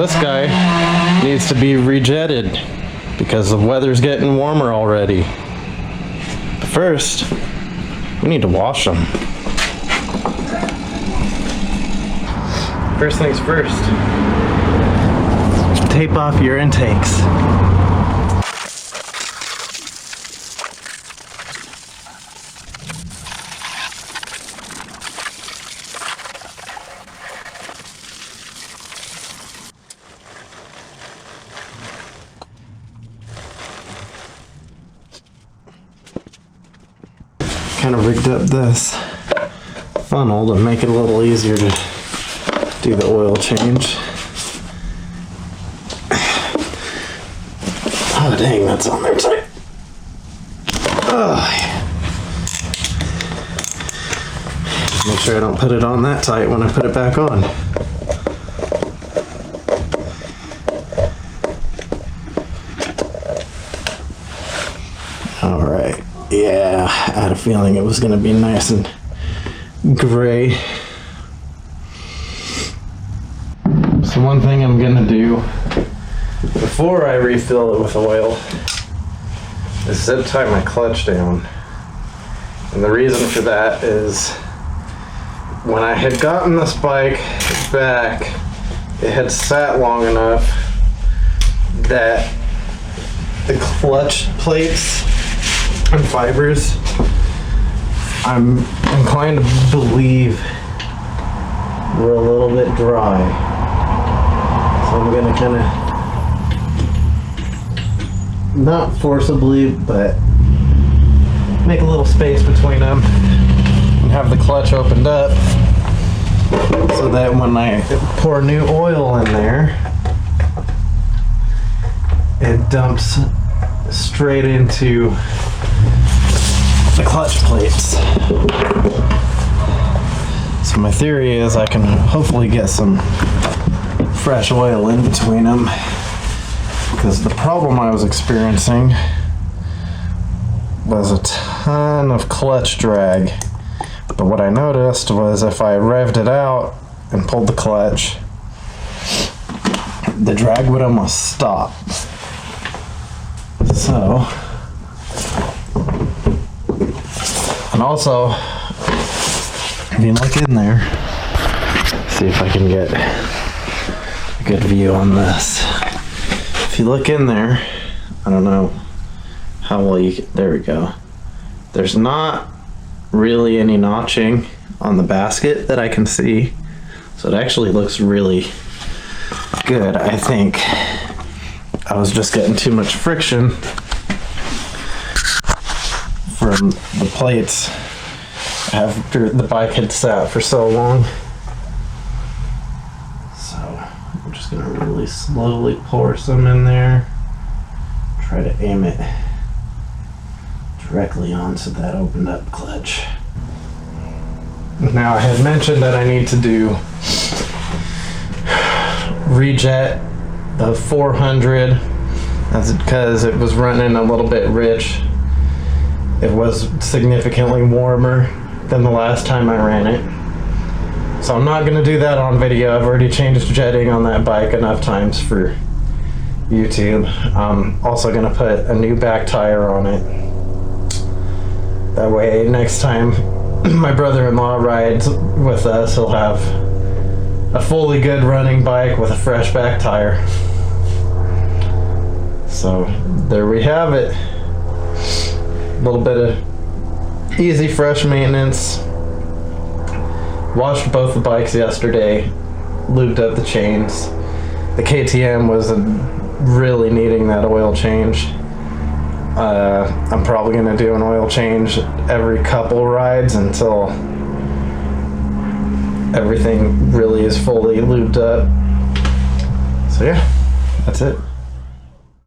this guy needs to be rejetted because the weather's getting warmer already. But first, we need to wash them. First things first, tape off your intakes. Kind of rigged up this funnel to make it a little easier to do the oil change. Oh dang, that's on there tight. Make sure I don't put it on that tight when I put it back on. Alright, yeah, I had a feeling it was going to be nice and gray. So one thing I'm going to do before I refill it with oil is zip tie my clutch down. And the reason for that is when I had gotten this bike back, it had sat long enough that the clutch plates and fibers, I'm inclined to believe, were a little bit dry. So I'm gonna kind of, not forcibly, but make a little space between them and have the clutch opened up so that when I pour new oil in there, it dumps straight into the clutch plates. So my theory is I can hopefully get some fresh oil in between them, because the problem I was experiencing was a ton of clutch drag. But what I noticed was if I revved it out and pulled the clutch, the drag would almost stop. So, and also, if you look in there, see if I can get a good view on this. If you look in there, I don't know how well you can, there we go. There's not really any notching on the basket that I can see. So it actually looks really good. I think I was just getting too much friction from the plates after the bike had sat for so long. So I'm just gonna really slowly pour some in there. Try to aim it directly onto that opened up clutch. Now I had mentioned that I need to do rejet the 400. That's because it was running a little bit rich. It was significantly warmer than the last time I ran it. So I'm not going to do that on video. I've already changed jetting on that bike enough times for YouTube. I'm also going to put a new back tire on it. That way next time my brother-in-law rides with us, he'll have a fully good running bike with a fresh back tire. So there we have it. A little bit of easy, fresh maintenance. Washed both the bikes yesterday, lubed up the chains. The KTM was really needing that oil change. I'm probably going to do an oil change every couple rides until everything really is fully lubed up. So yeah, that's it.